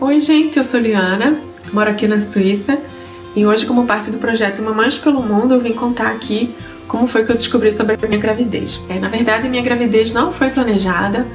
Oi gente, eu sou Liana, moro aqui na Suíça e hoje, como parte do projeto Mamães pelo Mundo, eu vim contar aqui como foi que eu descobri sobre a minha gravidez. Na verdade, minha gravidez não foi planejada,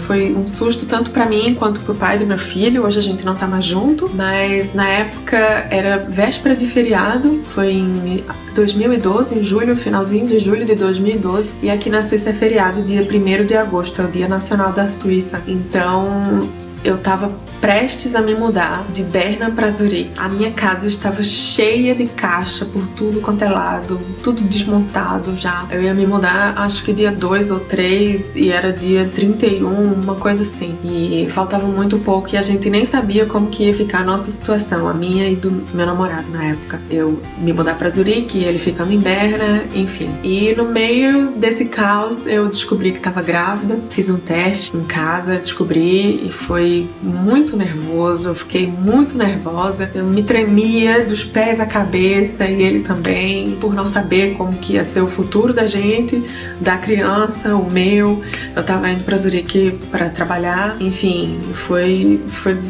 foi um susto tanto pra mim quanto pro pai do meu filho. Hoje a gente não tá mais junto, mas na época era véspera de feriado, foi em 2012, em julho, finalzinho de julho de 2012, e aqui na Suíça é feriado dia 1º de agosto, é o Dia Nacional da Suíça. Então eu tava prestes a me mudar de Berna para Zurique. A minha casa estava cheia de caixa por tudo quanto é lado, tudo desmontado já. Eu ia me mudar acho que dia 2 ou 3 e era dia 31, uma coisa assim. E faltava muito pouco e a gente nem sabia como que ia ficar a nossa situação, a minha e do meu namorado na época. Eu me mudar para Zurique, ele ficando em Berna, enfim. E no meio desse caos eu descobri que estava grávida, fiz um teste em casa, descobri e foi muito nervoso, eu fiquei muito nervosa, eu me tremia dos pés à cabeça e ele também, por não saber como que ia ser o futuro da gente, da criança, o meu. Eu tava indo pra Zurique para trabalhar, enfim, foi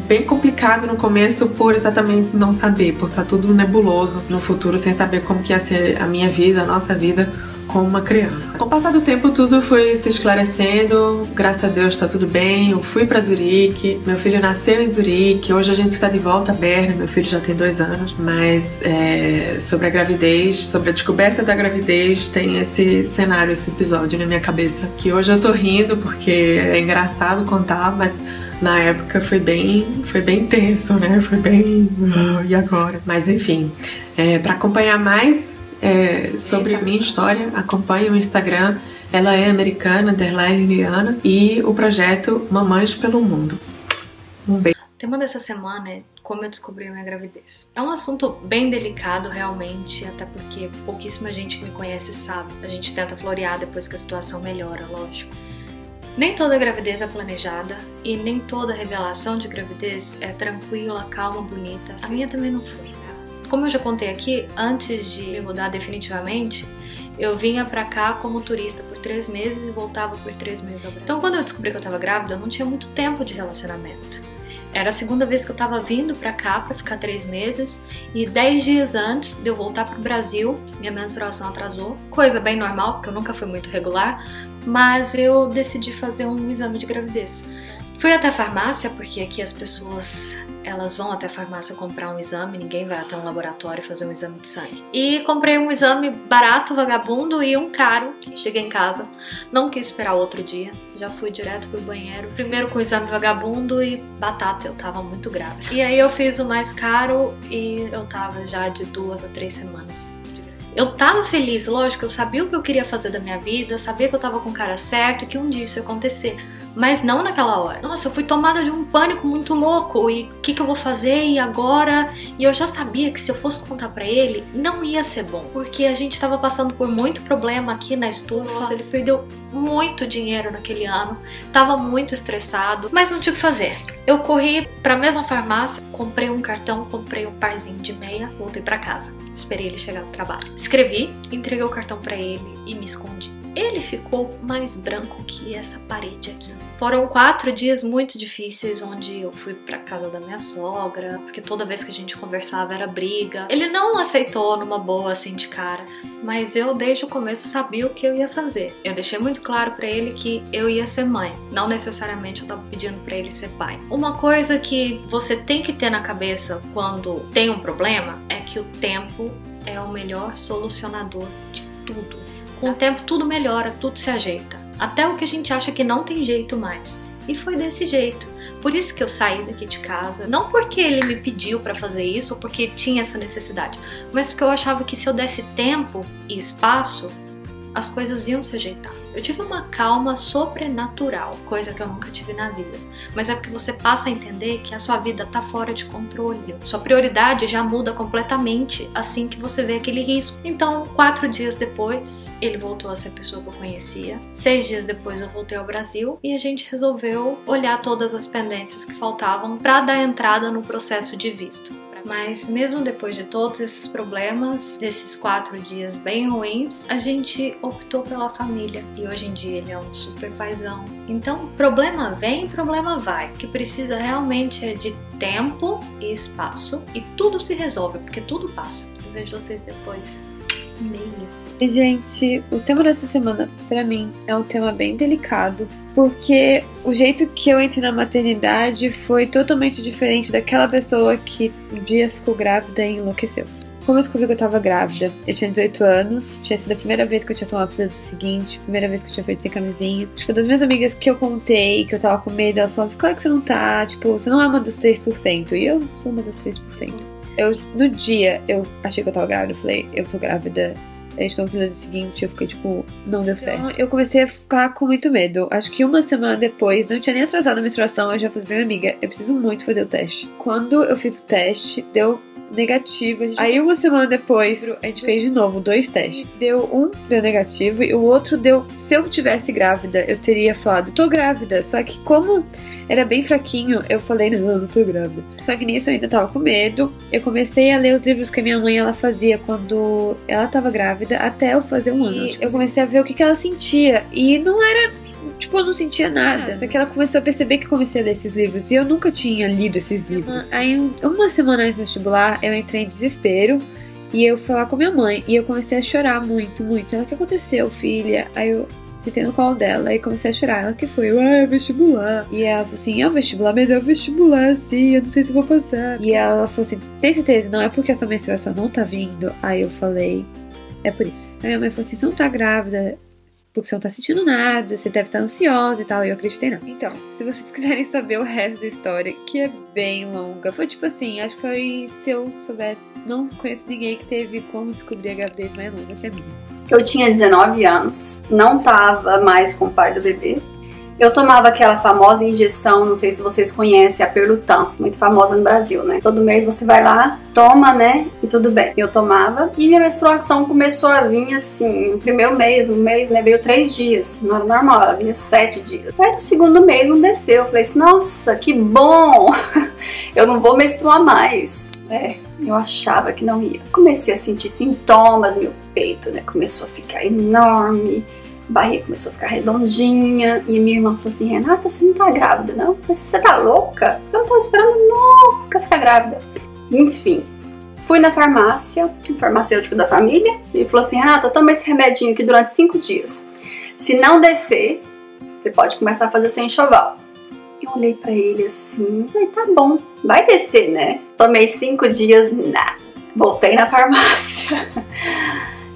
bem complicado no começo por exatamente não saber, por estar tudo nebuloso no futuro, sem saber como que ia ser a minha vida, a nossa vida com uma criança. Com o passar do tempo tudo foi se esclarecendo, graças a Deus tá tudo bem, eu fui pra Zurique, meu filho nasceu em Zurique, hoje a gente tá de volta a Berna, meu filho já tem 2 anos, mas sobre a gravidez, sobre a descoberta da gravidez, tem esse cenário, esse episódio na minha cabeça, que hoje eu tô rindo porque é engraçado contar, mas na época foi bem tenso, né? Foi bem... e agora? Mas enfim, pra acompanhar mais sobre a minha história, acompanhe o Instagram, ela é americana, _Liana, e o projeto Mamães pelo Mundo. Um beijo. O tema dessa semana é como eu descobri a minha gravidez. É um assunto bem delicado realmente, até porque pouquíssima gente que me conhece sabe. A gente tenta florear depois que a situação melhora, lógico. Nem toda gravidez é planejada e nem toda revelação de gravidez é tranquila, calma, bonita. A minha também não foi. Como eu já contei aqui, antes de me mudar definitivamente, eu vinha pra cá como turista por 3 meses e voltava por 3 meses ao Brasil. Então quando eu descobri que eu tava grávida, eu não tinha muito tempo de relacionamento. Era a segunda vez que eu tava vindo pra cá pra ficar 3 meses e 10 dias antes de eu voltar pro Brasil, minha menstruação atrasou. Coisa bem normal, porque eu nunca fui muito regular, mas eu decidi fazer um exame de gravidez. Fui até a farmácia, porque aqui as pessoas, elas vão até a farmácia comprar um exame, ninguém vai até um laboratório fazer um exame de sangue. E comprei um exame barato, vagabundo, e um caro. Cheguei em casa, não quis esperar outro dia, já fui direto pro banheiro. Primeiro com o exame vagabundo e batata, eu tava muito grávida. E aí eu fiz o mais caro e eu tava já de 2 a 3 semanas. Eu tava feliz, lógico, eu sabia o que eu queria fazer da minha vida, sabia que eu tava com o cara certo e que um dia isso ia acontecer. Mas não naquela hora. Nossa, eu fui tomada de um pânico muito louco. E o que eu vou fazer? E agora? E eu já sabia que se eu fosse contar pra ele, não ia ser bom. Porque a gente tava passando por muito problema aqui na estufa. Nossa, ele perdeu muito dinheiro naquele ano. Tava muito estressado. Mas não tinha o que fazer. Eu corri pra mesma farmácia, comprei um cartão, comprei um parzinho de meia, voltei pra casa. Esperei ele chegar do trabalho. Escrevi, entreguei o cartão pra ele e me escondi. Ele ficou mais branco que essa parede aqui. Foram 4 dias muito difíceis, onde eu fui pra casa da minha sogra, porque toda vez que a gente conversava era briga. Ele não aceitou numa boa, assim, de cara, mas eu desde o começo sabia o que eu ia fazer. Eu deixei muito claro pra ele que eu ia ser mãe, não necessariamente eu tava pedindo pra ele ser pai. Uma coisa que você tem que ter na cabeça quando tem um problema é que o tempo é o melhor solucionador de tudo. Com o tempo tudo melhora, tudo se ajeita. Até o que a gente acha que não tem jeito mais. E foi desse jeito. Por isso que eu saí daqui de casa. Não porque ele me pediu pra fazer isso, ou porque tinha essa necessidade. Mas porque eu achava que se eu desse tempo e espaço, as coisas iam se ajeitar. Eu tive uma calma sobrenatural, coisa que eu nunca tive na vida. Mas é porque você passa a entender que a sua vida tá fora de controle. Sua prioridade já muda completamente assim que você vê aquele risco. Então, 4 dias depois, ele voltou a ser a pessoa que eu conhecia. 6 dias depois eu voltei ao Brasil e a gente resolveu olhar todas as pendências que faltavam para dar entrada no processo de visto. Mas mesmo depois de todos esses problemas, desses 4 dias bem ruins, a gente optou pela família. E hoje em dia ele é um super paizão. Então, problema vem, problema vai. O que precisa realmente é de tempo e espaço. E tudo se resolve, porque tudo passa. Eu vejo vocês depois. Meio. E, gente, o tema dessa semana, pra mim, é um tema bem delicado, porque o jeito que eu entrei na maternidade foi totalmente diferente daquela pessoa que um dia ficou grávida e enlouqueceu. Como eu descobri que eu tava grávida? Eu tinha 18 anos, tinha sido a primeira vez que eu tinha tomado a pílula do seguinte, primeira vez que eu tinha feito sem camisinha. Tipo, das minhas amigas que eu contei, que eu tava com medo, elas falavam, claro que você não tá, tipo, você não é uma dos 3%, e eu sou uma das 3%. No dia, eu achei que eu tava grávida, eu falei, eu tô grávida. A gente tomou a pílula do seguinte, eu fiquei tipo, não deu certo. Então, eu comecei a ficar com muito medo. Acho que uma semana depois, não tinha nem atrasado a menstruação, eu já falei pra minha amiga, eu preciso muito fazer o teste. Quando eu fiz o teste, deu negativo. Aí uma semana depois, a gente fez de novo 2 testes. Deu negativo e o outro deu, se eu tivesse grávida, eu teria falado, tô grávida. Só que como era bem fraquinho, eu falei, não tô grávida. Só que nisso eu ainda tava com medo. Eu comecei a ler os livros que a minha mãe ela fazia quando ela tava grávida, até eu fazer 1 ano. Eu comecei a ver o que ela sentia. E não era... Tipo, eu não sentia nada. Só que ela começou a perceber que eu comecei a ler esses livros. E eu nunca tinha lido esses livros. Aí, uma semana antes do vestibular, eu entrei em desespero. E eu fui lá com minha mãe. E eu comecei a chorar muito, muito. Ela, o que aconteceu, filha? Aí eu sentei no colo dela e comecei a chorar. Ela, que foi? Eu, é vestibular. E ela falou assim, é o vestibular? Mas é o vestibular, sim. Eu não sei se vou passar. E ela falou assim, tem certeza? Não é porque a sua menstruação não tá vindo? Aí eu falei, é por isso. Aí minha mãe falou assim, você não tá grávida porque você não tá sentindo nada, você deve estar ansiosa e tal, e eu acreditei não. Então, se vocês quiserem saber o resto da história, que é bem longa, foi tipo assim, acho que foi, se eu soubesse, não conheço ninguém que teve como descobrir a gravidez mais longa que a minha. Eu tinha 19 anos, não tava mais com o pai do bebê. Eu tomava aquela famosa injeção, não sei se vocês conhecem, a Perlutan, muito famosa no Brasil, né? Todo mês você vai lá, toma, né? E tudo bem. Eu tomava e minha menstruação começou a vir assim, no primeiro mês, né? Veio 3 dias, não era normal, ela vinha 7 dias. Aí no segundo mês não desceu, eu falei assim, nossa, que bom! Eu não vou menstruar mais. Eu achava que não ia. Comecei a sentir sintomas, meu peito, né? Começou a ficar enorme. A barriga começou a ficar redondinha. E minha irmã falou assim, Renata, você não tá grávida, não? Eu falei, você tá louca? Eu não tô esperando nunca ficar grávida. Enfim, fui na farmácia, o farmacêutico da família, e falou assim, Renata, toma esse remedinho aqui durante 5 dias. Se não descer, você pode começar a fazer seu enxoval. Eu olhei pra ele assim, falei, tá bom, vai descer, né? Tomei 5 dias, nada. Voltei na farmácia.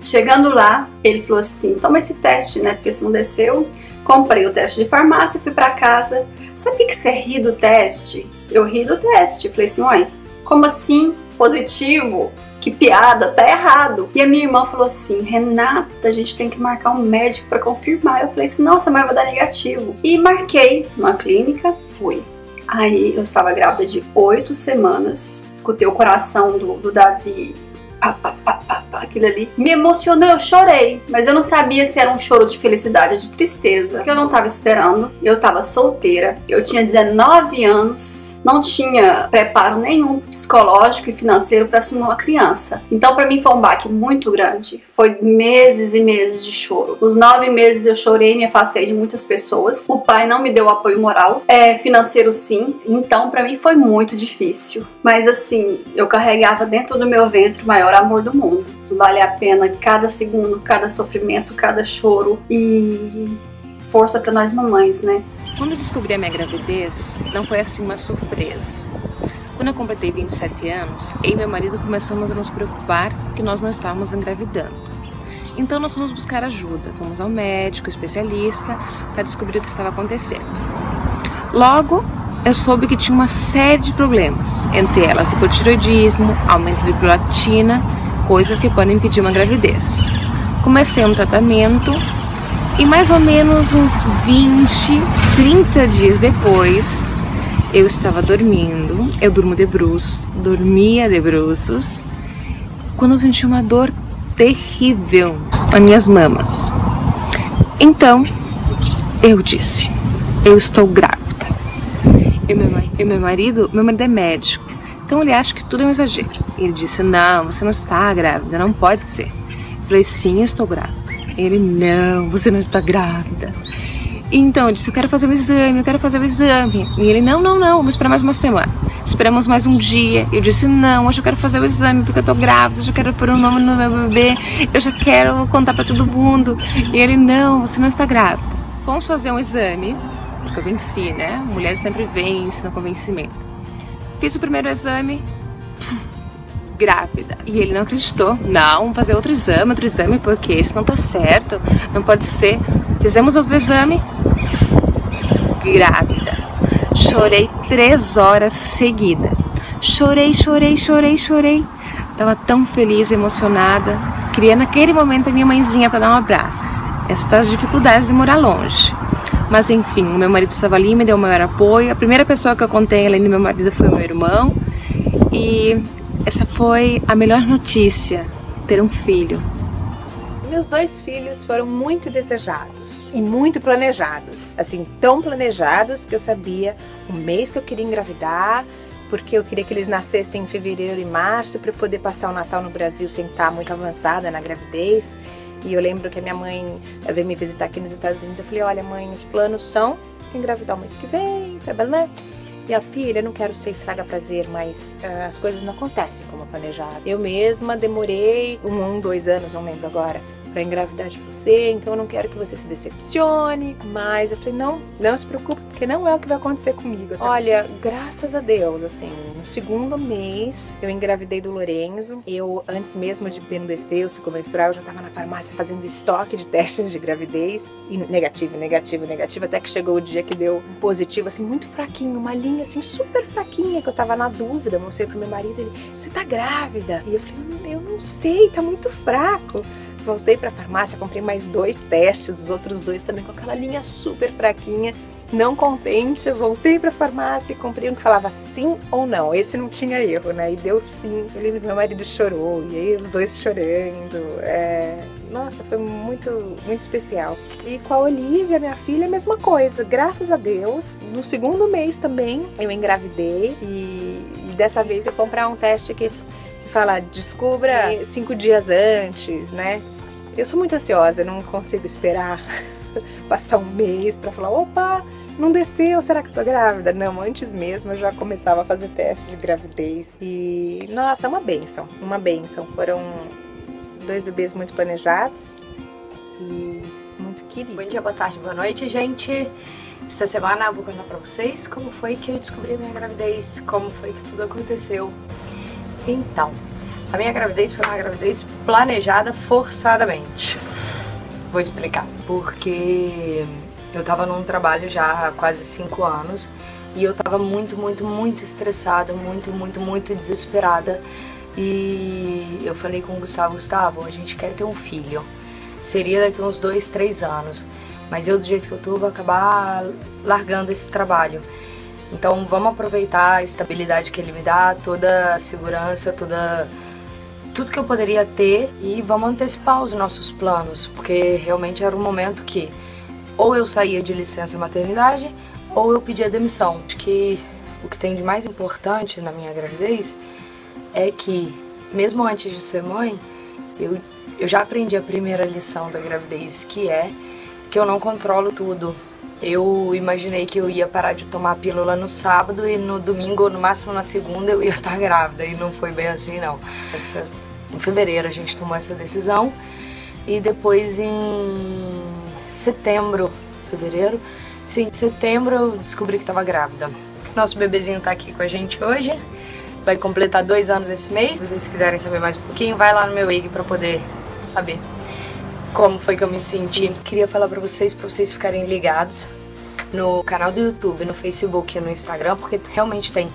Chegando lá, ele falou assim, toma esse teste, né? Porque se não desceu, comprei o teste de farmácia, fui pra casa. Sabe que você ri do teste? Eu ri do teste. Falei assim, uai, como assim? Positivo? Que piada, tá errado. E a minha irmã falou assim, Renata, a gente tem que marcar um médico pra confirmar. Eu falei assim, nossa, mas vai dar negativo. E marquei numa clínica, fui. Aí eu estava grávida de 8 semanas. Escutei o coração do Davi. Aquilo ali me emocionou, eu chorei, mas eu não sabia se era um choro de felicidade ou de tristeza, porque eu não estava esperando. Eu estava solteira, eu tinha 19 anos, não tinha preparo nenhum psicológico e financeiro para assumir uma criança. Então para mim foi um baque muito grande, foi meses e meses de choro. Os 9 meses eu chorei, me afastei de muitas pessoas, o pai não me deu apoio moral, financeiro sim, então para mim foi muito difícil. Mas assim, eu carregava dentro do meu ventre o maior amor do mundo. Vale a pena cada segundo, cada sofrimento, cada choro e força para nós mamães, né? Quando eu descobri a minha gravidez, não foi assim uma surpresa. Quando eu completei 27 anos, eu e meu marido começamos a nos preocupar que nós não estávamos engravidando. Então nós fomos buscar ajuda, fomos ao médico, especialista, para descobrir o que estava acontecendo. Logo, eu soube que tinha uma série de problemas, entre elas hipotireoidismo, aumento de prolactina, coisas que podem impedir uma gravidez. Comecei um tratamento e mais ou menos uns 20, 30 dias depois, eu estava dormindo, eu durmo de bruços, dormia de bruços, quando eu senti uma dor terrível nas minhas mamas. Então, eu disse, eu estou grávida. Meu marido é médico, Então ele acha que tudo é um exagero. Ele disse, não, você não está grávida, não pode ser. Eu falei, sim, eu estou grávida. Ele, não, você não está grávida. Então eu disse, eu quero fazer o exame, eu quero fazer o exame. E ele, não, vamos esperar mais uma semana. Esperamos mais um dia. Eu disse, não, hoje eu quero fazer o exame porque eu tô grávida, eu já quero pôr o nome no meu bebê, eu já quero contar pra todo mundo. E ele, não, você não está grávida. Vamos fazer um exame, porque eu venci, né? Mulher sempre vence no convencimento. Fiz o primeiro exame, grávida. E ele não acreditou. Não, vamos fazer outro exame, porque isso não tá certo, não pode ser. Fizemos outro exame, grávida. Chorei 3 horas seguidas. Chorei. Tava tão feliz, emocionada. Queria naquele momento a minha mãezinha para dar um abraço. Essas são as dificuldades de morar longe. Mas enfim, o meu marido estava ali, me deu o maior apoio. A primeira pessoa que eu contei além do meu marido foi o meu irmão. E essa foi a melhor notícia, ter um filho. Meus 2 filhos foram muito desejados e muito planejados. Assim, tão planejados que eu sabia o mês que eu queria engravidar, porque eu queria que eles nascessem em fevereiro e março para eu poder passar o Natal no Brasil sem estar muito avançada na gravidez. E eu lembro que a minha mãe veio me visitar aqui nos Estados Unidos. Eu falei, olha mãe, os planos são engravidar o mês que vem, né? E ela, filha, eu não quero ser estraga prazer, mas as coisas não acontecem como planejado. Eu mesma demorei 2 anos, não lembro agora, para engravidar de você, então eu não quero que você se decepcione. Mas eu falei, não se preocupe, porque não é o que vai acontecer comigo. Olha, graças a Deus, assim, no 2º mês eu engravidei do Lorenzo. Eu, antes mesmo de descer o ciclo menstrual, eu já estava na farmácia fazendo estoque de testes de gravidez. E negativo, até que chegou o dia que deu positivo, assim, muito fraquinho, uma linha assim, super fraquinha, que eu tava na dúvida. Mostrei pro meu marido, ele, você tá grávida? E eu falei, eu não sei, tá muito fraco. Voltei pra farmácia, comprei mais 2 testes, os outros 2 também com aquela linha super fraquinha. Não contente, eu voltei pra farmácia e comprei um que falava sim ou não. Esse não tinha erro, né? E deu sim. Eu lembro que meu marido chorou, e aí os 2 chorando. Nossa, foi muito especial. E com a Olivia, minha filha, a mesma coisa. Graças a Deus, no 2º mês também eu engravidei. E dessa vez eu comprar um teste que fala, descubra 5 dias antes, né? Eu sou muito ansiosa, eu não consigo esperar passar um mês pra falar, opa, não desceu, será que eu tô grávida? Não, antes mesmo eu já começava a fazer teste de gravidez. E, nossa, uma bênção. Foram 2 bebês muito planejados e muito queridos. Bom dia, boa tarde, boa noite, gente. Essa semana eu vou contar pra vocês como foi que eu descobri a minha gravidez, como foi que tudo aconteceu. Então, a minha gravidez foi uma gravidez planejada forçadamente. Vou explicar. Porque eu tava num trabalho já há quase 5 anos e eu tava muito estressada, muito desesperada. E eu falei com o Gustavo, a gente quer ter um filho. Seria daqui uns 2, 3 anos. Mas eu, do jeito que eu tô, vou acabar largando esse trabalho. Então vamos aproveitar a estabilidade que ele me dá, toda a segurança, tudo que eu poderia ter, e vamos antecipar os nossos planos, porque realmente era um momento que ou eu saía de licença maternidade ou eu pedia demissão. Acho que o que tem de mais importante na minha gravidez é que, mesmo antes de ser mãe, eu já aprendi a primeira lição da gravidez, que é que eu não controlo tudo. Eu imaginei que eu ia parar de tomar a pílula no sábado e no domingo, ou no máximo na segunda, eu ia estar grávida, e não foi bem assim, não. Em fevereiro a gente tomou essa decisão e depois em setembro, setembro eu descobri que estava grávida. Nosso bebezinho tá aqui com a gente hoje, vai completar 2 anos esse mês. Se vocês quiserem saber mais um pouquinho, vai lá no meu IG para poder saber como foi que eu me senti. Queria falar pra vocês ficarem ligados no canal do YouTube, no Facebook e no Instagram, porque realmente tem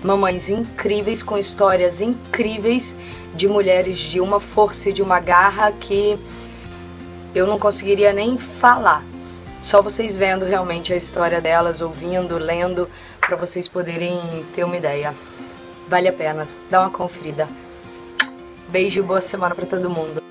mamães incríveis, com histórias incríveis de mulheres de uma força e de uma garra que eu não conseguiria nem falar. Só vocês vendo realmente a história delas, ouvindo, lendo, pra vocês poderem ter uma ideia. Vale a pena, dá uma conferida. Beijo e boa semana pra todo mundo.